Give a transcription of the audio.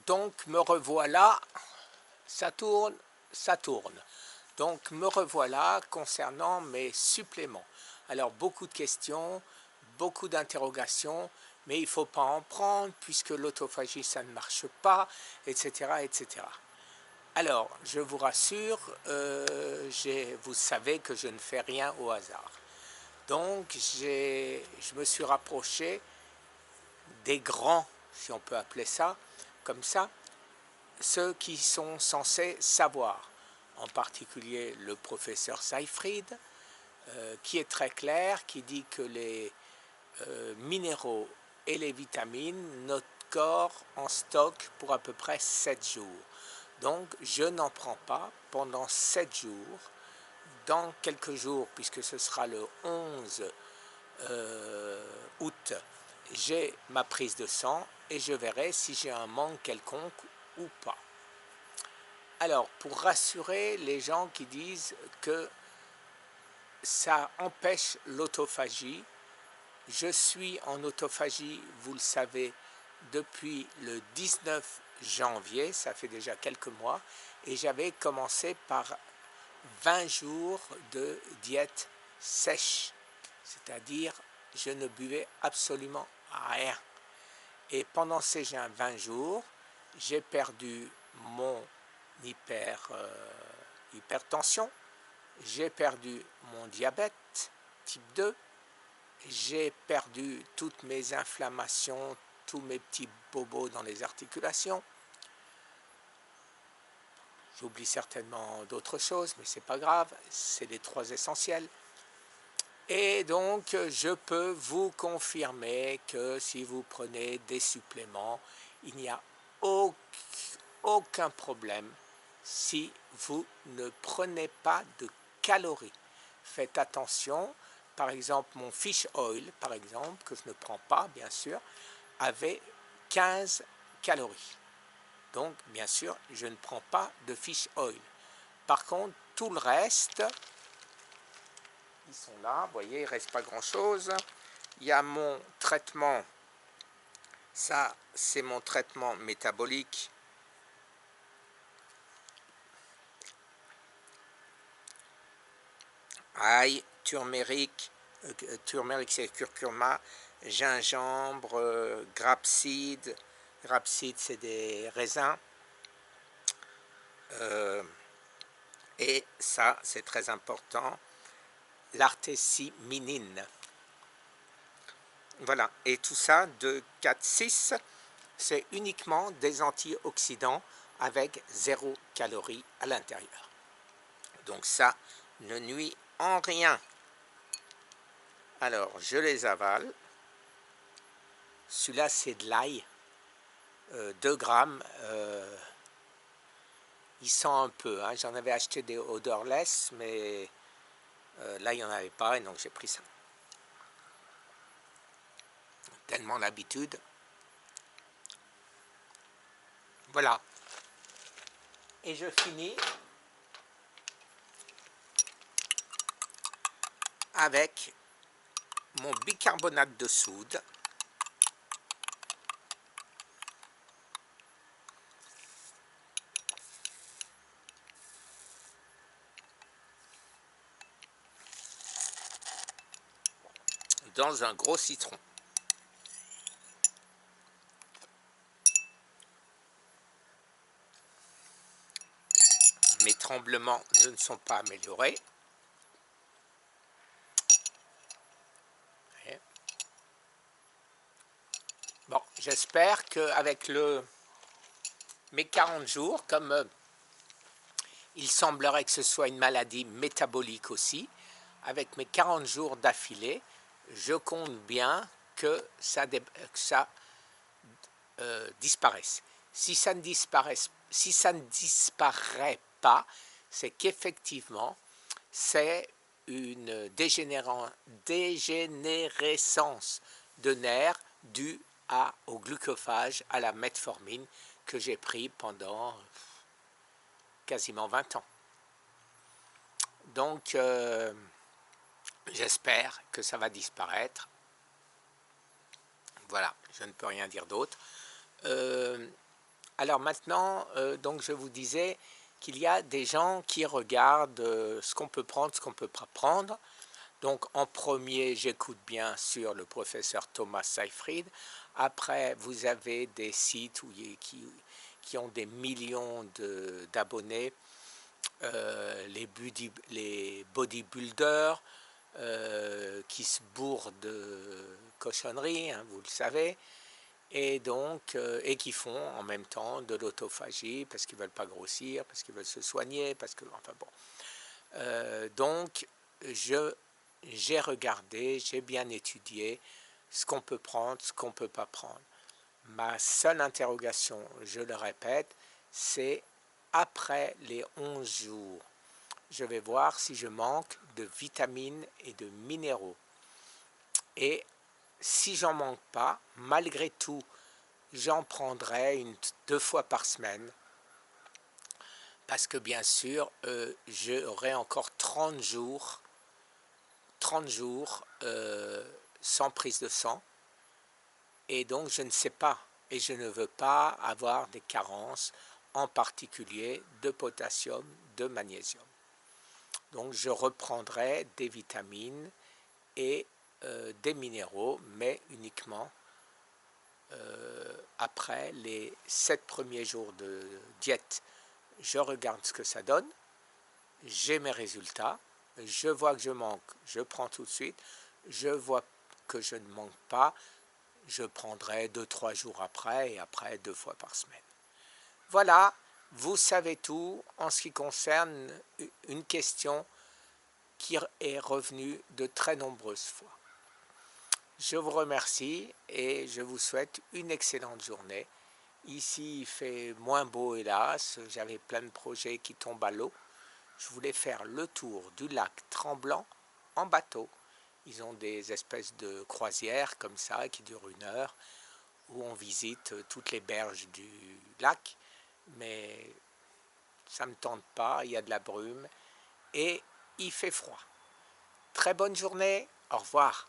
Donc me revoilà, ça tourne, ça tourne. Donc me revoilà concernant mes suppléments. Alors beaucoup de questions, beaucoup d'interrogations, mais il ne faut pas en prendre puisque l'autophagie ça ne marche pas, etc. etc. Alors je vous rassure, vous savez que je ne fais rien au hasard. Donc je me suis rapproché des grands, si on peut appeler ça, comme ça, ceux qui sont censés savoir, en particulier le professeur Seyfried, qui est très clair, qui dit que les minéraux et les vitamines, notre corps en stock pour à peu près 7 jours. Donc je n'en prends pas pendant 7 jours. Dans quelques jours, puisque ce sera le 11 août, j'ai ma prise de sang et je verrai si j'ai un manque quelconque ou pas. Alors, pour rassurer les gens qui disent que ça empêche l'autophagie, je suis en autophagie, vous le savez, depuis le 19 janvier, ça fait déjà quelques mois, et j'avais commencé par 20 jours de diète sèche, c'est-à-dire je ne buvais absolument rien. Et pendant ces 20 jours, j'ai perdu mon hypertension, j'ai perdu mon diabète type 2, j'ai perdu toutes mes inflammations, tous mes petits bobos dans les articulations. J'oublie certainement d'autres choses, mais c'est pas grave, c'est les 3 essentiels. Et donc, je peux vous confirmer que si vous prenez des suppléments, il n'y a aucun problème si vous ne prenez pas de calories. Faites attention, par exemple, mon fish oil, par exemple, que je ne prends pas, bien sûr, avait 15 calories. Donc, bien sûr, je ne prends pas de fish oil. Par contre, tout le reste, ils sont là, vous voyez, il ne reste pas grand-chose. Il y a mon traitement, ça, c'est mon traitement métabolique. Ail, turmeric c'est curcuma, gingembre, grapeseed c'est des raisins, et ça c'est très important, l'artésiminine. Voilà, et tout ça de 4-6, c'est uniquement des antioxydants avec 0 calories à l'intérieur. Donc ça ne nuit en rien. Alors, je les avale. Celui-là, c'est de l'ail. 2 grammes. Il sent un peu. Hein. J'en avais acheté des odorless, mais là, il n'y en avait pas, et donc j'ai pris ça. Tellement l'habitude. Voilà. Et je finis avec mon bicarbonate de soude. Dans un gros citron. Mes tremblements ne sont pas améliorés. Bon, j'espère qu'avec mes 40 jours, comme il semblerait que ce soit une maladie métabolique aussi, avec mes 40 jours d'affilée, je compte bien que ça disparaisse. Si ça ne disparaît pas, c'est qu'effectivement, c'est une dégénérescence de nerfs due au glucophage, à la metformine que j'ai pris pendant quasiment 20 ans. Donc, j'espère que ça va disparaître. Voilà, je ne peux rien dire d'autre. Alors maintenant, donc je vous disais qu'il y a des gens qui regardent ce qu'on peut prendre, ce qu'on ne peut pas prendre. Donc en premier, j'écoute bien sûr le professeur Thomas Seyfried. Après, vous avez des sites qui ont des millions d'abonnés, les bodybuilders qui se bourrent de cochonneries, hein, vous le savez, et donc et qui font en même temps de l'autophagie parce qu'ils ne veulent pas grossir, parce qu'ils veulent se soigner, parce que enfin bon. Donc j'ai regardé, j'ai bien étudié ce qu'on peut prendre, ce qu'on ne peut pas prendre. Ma seule interrogation, je le répète, c'est après les 11 jours. Je vais voir si je manque de vitamines et de minéraux. Et si j'en manque pas, malgré tout, j'en prendrai 2 fois par semaine. Parce que bien sûr, j'aurai encore 30 jours sans prise de sang. Et donc je ne sais pas, et je ne veux pas avoir des carences, en particulier de potassium, de magnésium. Donc je reprendrai des vitamines et des minéraux, mais uniquement après les 7 premiers jours de diète. Je regarde ce que ça donne, j'ai mes résultats, je vois que je manque, je prends tout de suite, je vois que je ne manque pas, je prendrai 2-3 jours après et après 2 fois par semaine. Voilà, vous savez tout en ce qui concerne une question qui est revenue de très nombreuses fois. Je vous remercie et je vous souhaite une excellente journée. Ici, il fait moins beau, hélas. J'avais plein de projets qui tombent à l'eau. Je voulais faire le tour du lac Tremblant en bateau. Ils ont des espèces de croisières comme ça qui durent 1 heure où on visite toutes les berges du lac. Mais ça ne me tente pas, il y a de la brume et il fait froid. Très bonne journée, au revoir.